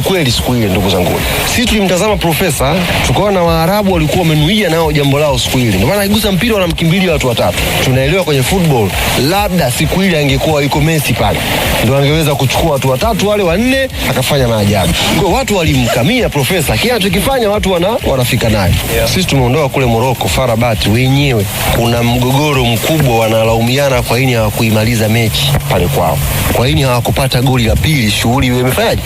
Kweli siku ile ndugu zangu. Sisi tulimtazama profesa, tukaona Waarabu walikuwa wamenuia nao jambo lao siku ile. Ndio maana akigusa mpira wanamkimbilia watu watatu. Tunaelewa kwenye football, labda siku ile angekuwa yuko Messi pale, ndio angeweza kuchukua watu watatu wale wanne akafanya maajabu. Kwa watu walimkamia profesa, kile anachokifanya watu wanafika naye. Sisi tumeondoka kule Morocco, FAR Rabat wenyewe kuna mgogoro mkubwa, wanalaumiana kwa nini hawakuimaliza mechi pale kwao. Kwa nini hawakupata goli la pili, shughuli imefanyaje?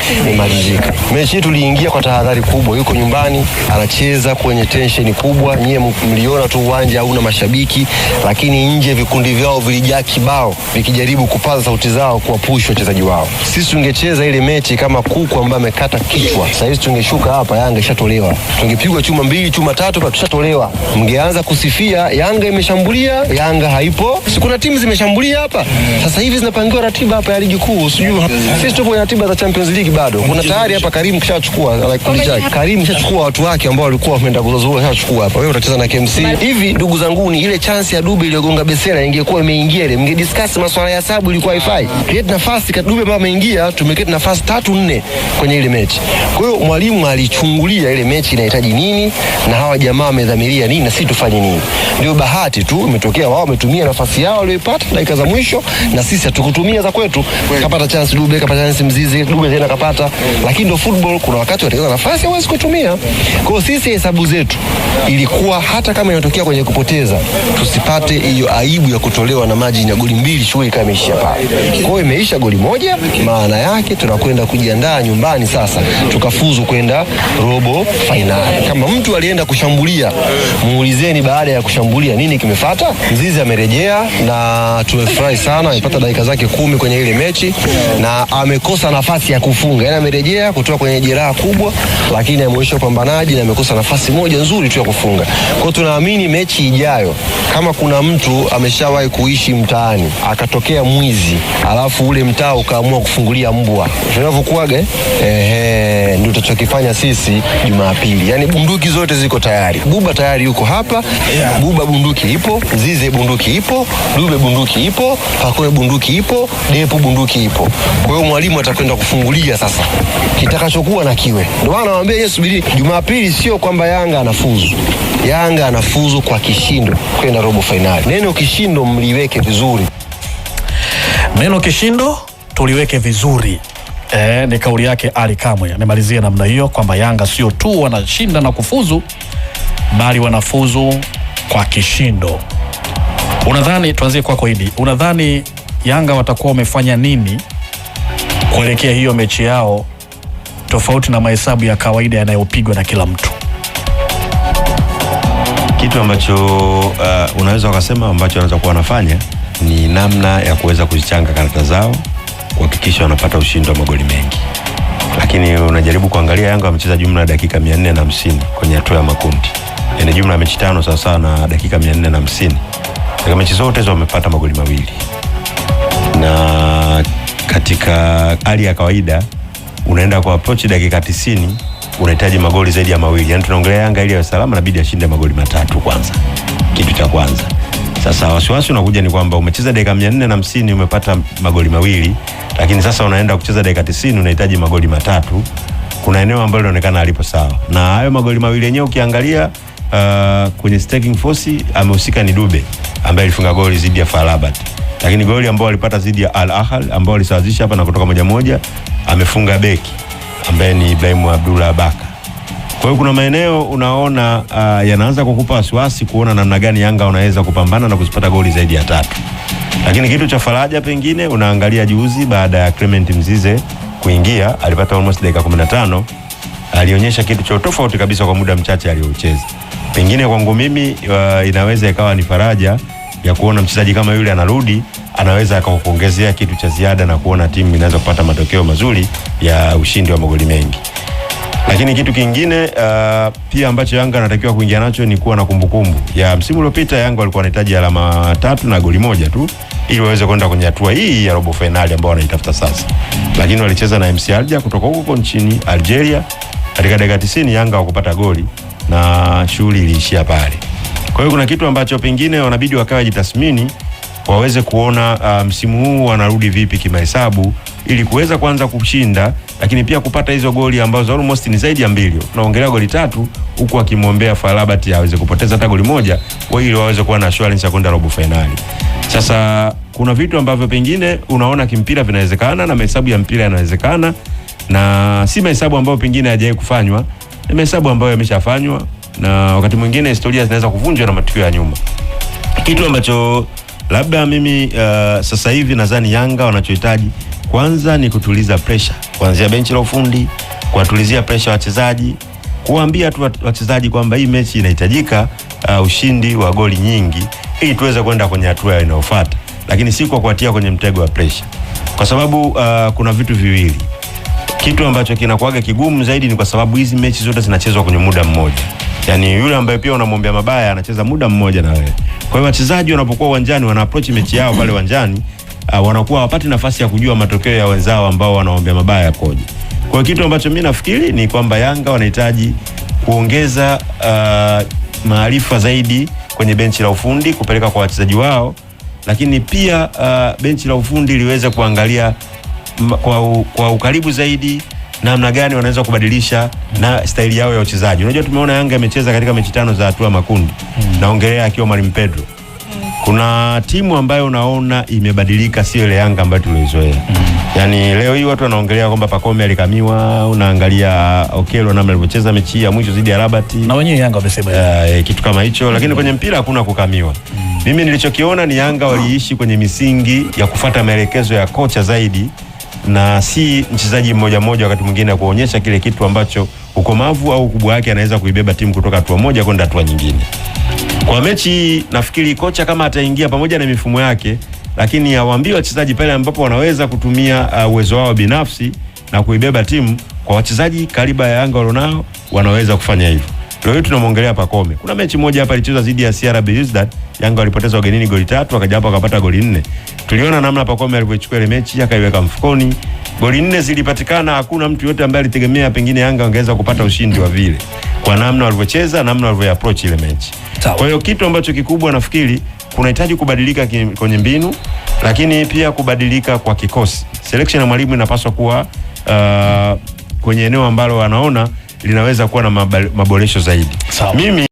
Mechi hii tuliingia kwa tahadhari kubwa, yuko nyumbani anacheza kwenye tension kubwa. Nyie mliona tu uwanja hauna mashabiki, lakini nje vikundi vyao vilijaa kibao vikijaribu kupaza sauti zao kuwapush wachezaji wao. Sisi tungecheza ile mechi kama kuku ambaye amekata kichwa. Sasa hivi tungeshuka hapa, Yanga ishatolewa. Tungepigwa chuma 2 chuma 3 pa tushatolewa. Mngeanza kusifia Yanga imeshambulia, Yanga haipo. Si kuna timu zimeshambulia hapa. Sasa hivi zinapangiwa ratiba hapa ya ligi kuu, sijui. Sisi tupo kwenye ratiba za Champions League bado. Kuna tayari hapa Karim kishachukua, Karim kishachukua watu wake ambao walikuwa wameenda kuzozua, kishachukua hapa. Wewe utacheza na KMC. Hivi ndugu zangu, ni ile chance ya Dube iliyogonga Besela ingekuwa imeingia ile, mngediscuss masuala ya hesabu, ilikuwa haifai. Create nafasi kwa Dube, baba ameingia, tumeketi nafasi 3-4 kwenye ile mechi. Kwa hiyo mwalimu alichungulia ile mechi inahitaji nini na hawa jamaa wamedhamiria nini na sisi tufanye nini. Ndio bahati tu imetokea wao wametumia nafasi yao waliyopata dakika za mwisho na sisi hatukutumia za kwetu. Kapata chance Dube, kapata chance Mzize, Dube tena kapata. Lakini ndio football, kuna wakati wataweza nafasi hawezi kutumia. Kwa hiyo sisi hesabu zetu ilikuwa hata kama inatokea kwenye kupoteza, tusipate hiyo aibu ya kutolewa na maji ya goli 2 shughuli kama imeisha pale. Kwa hiyo imeisha goli 1, maana yake tunakwenda kujiandaa nyumbani sasa tukafuzu kwenda robo finali. Kama mtu alienda kushambulia, muulizeni baada ya kushambulia nini kimefuata. Mzizi amerejea na tumefurahi sana, amepata dakika zake 10 kwenye ile mechi na amekosa nafasi ya kufunga. Yaani amerejea kutoka kwenye jeraha kubwa, lakini ameonyesha upambanaji na amekosa nafasi moja nzuri tu ya kufunga. Kwa hiyo tunaamini mechi ijayo, kama kuna mtu ameshawahi kuishi mtaani akatokea mwizi alafu ule mtaa ukaamua kufungulia mbwa, tunavyokuaga ndio tutachokifanya sisi Jumapili. Yaani bunduki zote ziko tayari. Buba tayari yuko hapa. Buba bunduki ipo, Zize bunduki ipo, Dube bunduki ipo, Pakome bunduki ipo, Depo bunduki ipo. Kwa hiyo mwalimu atakwenda kufungulia sasa kitakachokuwa na kiwe. Ndio maana nawaambia yeye subiri Jumapili, sio kwamba Yanga anafuzu. Yanga anafuzu kwa kishindo kwenda robo finali. Neno kishindo mliweke vizuri. Neno kishindo tuliweke vizuri. Ni kauli yake Ali Kamwe. Amemalizia namna hiyo kwamba Yanga sio tu wanashinda na kufuzu, bali wanafuzu kwa kishindo. Unadhani, tuanzie kwako Idi, unadhani Yanga watakuwa wamefanya nini kuelekea hiyo mechi yao tofauti na mahesabu ya kawaida yanayopigwa na kila mtu? Kitu ambacho unaweza ukasema ambacho wanaweza kuwa wanafanya ni namna ya kuweza kuzichanga karata zao kuhakikisha wanapata ushindi wa magoli mengi. Lakini unajaribu kuangalia Yanga wamecheza jumla ya dakika 450 kwenye hatua ya makundi. Yaani jumla ya mechi 5 sawa sawa na dakika 450. Katika mechi zote hizo wamepata magoli 2. Na katika hali ya kawaida unaenda kwa approach dakika 90 unahitaji magoli zaidi ya 2. Yaani tunaongelea Yanga ili ya salama inabidi ashinde magoli 3 kwanza. Kitu cha kwanza. Sasa wasiwasi unakuja ni kwamba umecheza dakika 450 umepata magoli 2, lakini sasa unaenda kucheza dakika 90 unahitaji magoli 3. Kuna eneo ambalo linaonekana alipo sawa. Na hayo magoli 2 yenyewe ukiangalia kwenye striking force amehusika ni Dube ambaye alifunga goli dhidi ya FAR Rabat. Lakini goli ambao alipata dhidi ya Al Ahly ambao alisawazisha hapa na kutoka 1-1 amefunga beki ambaye ni Ibrahim Abdullah Baka. Kwa hiyo kuna maeneo unaona yanaanza kukupa wasiwasi kuona namna gani Yanga wanaweza kupambana na kuzipata goli zaidi ya 3. Lakini kitu cha faraja pengine unaangalia juzi baada ya Clement Mzize kuingia, alipata almost dakika 15, alionyesha kitu cha tofauti kabisa kwa muda mchache aliocheza. Pengine kwangu mimi inaweza ikawa ni faraja ya kuona mchezaji kama yule anarudi, anaweza akakuongezea kitu cha ziada na kuona timu inaweza kupata matokeo mazuri ya ushindi wa magoli mengi. Lakini kitu kingine pia ambacho Yanga anatakiwa kuingia nacho ni kuwa na kumbukumbu ya msimu uliopita. Yanga walikuwa wanahitaji alama 3 na goli 1 tu ili waweze kwenda kwenye hatua hii ya robo finali ambao wanaitafuta sasa. Lakini walicheza na MC Alger kutoka huko nchini Algeria. Katika dakika 90 Yanga wakupata goli na shughuli iliishia pale. Kwa hiyo kuna kitu ambacho pengine wanabidi wakawa jitathmini waweze kuona msimu huu wanarudi vipi kimahesabu ili kuweza kuanza kushinda, lakini pia kupata hizo goli ambazo almost ni zaidi ya 2. Tunaongelea goli 3 huku akimwombea FAR Rabat aweze kupoteza hata goli 1 ili waweze kuwa na assurance ya kwenda robo finali. Sasa kuna vitu ambavyo pengine unaona kimpira vinawezekana na mahesabu ya mpira yanawezekana, na si mahesabu ambayo pengine hajawahi kufanywa, ni mahesabu ambayo yameshafanywa, na wakati mwingine historia zinaweza kuvunjwa na matukio ya nyuma. Kitu ambacho labda mimi sasa hivi nadhani Yanga wanachohitaji kwanza ni kutuliza pressure kuanzia benchi la ufundi, kuwatulizia pressure wachezaji, kuambia tu wachezaji kwamba hii mechi inahitajika ushindi wa goli nyingi ili tuweze kwenda kwenye hatua inayofuata, lakini si kwa kuatia kwenye mtego wa pressure, kwa sababu kuna vitu viwili. Kitu ambacho kinakuaga kigumu zaidi ni kwa sababu hizi mechi zote zinachezwa kwenye muda mmoja. Yani yule ambaye pia unamwombea mabaya anacheza muda mmoja na wewe. Kwa hiyo wachezaji wanapokuwa uwanjani wana approach mechi yao pale uwanjani, wanakuwa hawapati nafasi ya kujua matokeo ya wenzao ambao wanaombea mabaya yakoje. Kwa hiyo kitu ambacho mimi nafikiri ni kwamba Yanga wanahitaji kuongeza maarifa zaidi kwenye benchi la ufundi kupeleka kwa wachezaji wao, lakini pia benchi la ufundi liweze kuangalia kwa ukaribu zaidi namna gani wanaweza kubadilisha na staili yao ya uchezaji. Unajua tumeona Yanga imecheza katika mechi 5 za hatua makundi. Naongelea akiwa Mwalimu Pedro. Kuna timu ambayo unaona imebadilika, sio ile Yanga ambayo tulizoea. Yani leo hii watu wanaongelea kwamba Pacome alikamiwa, unaangalia Okelo namna alivyocheza mechi ya mwisho dhidi ya Rabat. Na wenyewe Yanga wamesema kitu kama hicho, lakini kwenye mpira hakuna kukamiwa. Mimi nilichokiona ni Yanga waliishi kwenye misingi ya kufuata maelekezo ya kocha zaidi, na si mchezaji mmoja mmoja wakati mwingine kuonyesha kile kitu ambacho ukomavu au ukubwa wake anaweza kuibeba timu kutoka hatua moja kwenda hatua nyingine. Kwa mechi nafikiri kocha kama ataingia pamoja na mifumo yake, lakini awaambie wachezaji pale ambapo wanaweza kutumia uwezo wao binafsi na kuibeba timu, kwa wachezaji kaliba ya Yanga walionao wanaweza kufanya hivyo. Leo tunamwongelea Pacome. Kuna mechi moja hapa alicheza dhidi ya CR Belouizdad, Yanga walipoteza ugenini goli 3, wakaja hapa wakapata goli 4. Tuliona namna Pacome alivyochukua ile mechi akaiweka mfukoni. Goli 4 zilipatikana, hakuna mtu yote ambaye alitegemea pengine Yanga wangeweza kupata ushindi wa vile, kwa namna walivyocheza, namna walivyoapproach ile mechi. Kwa hiyo kitu ambacho kikubwa nafikiri kunahitaji kubadilika kwenye mbinu, lakini pia kubadilika kwa kikosi. Selection ya mwalimu inapaswa kuwa kwenye eneo ambalo wanaona linaweza kuwa na maboresho zaidi. Mimi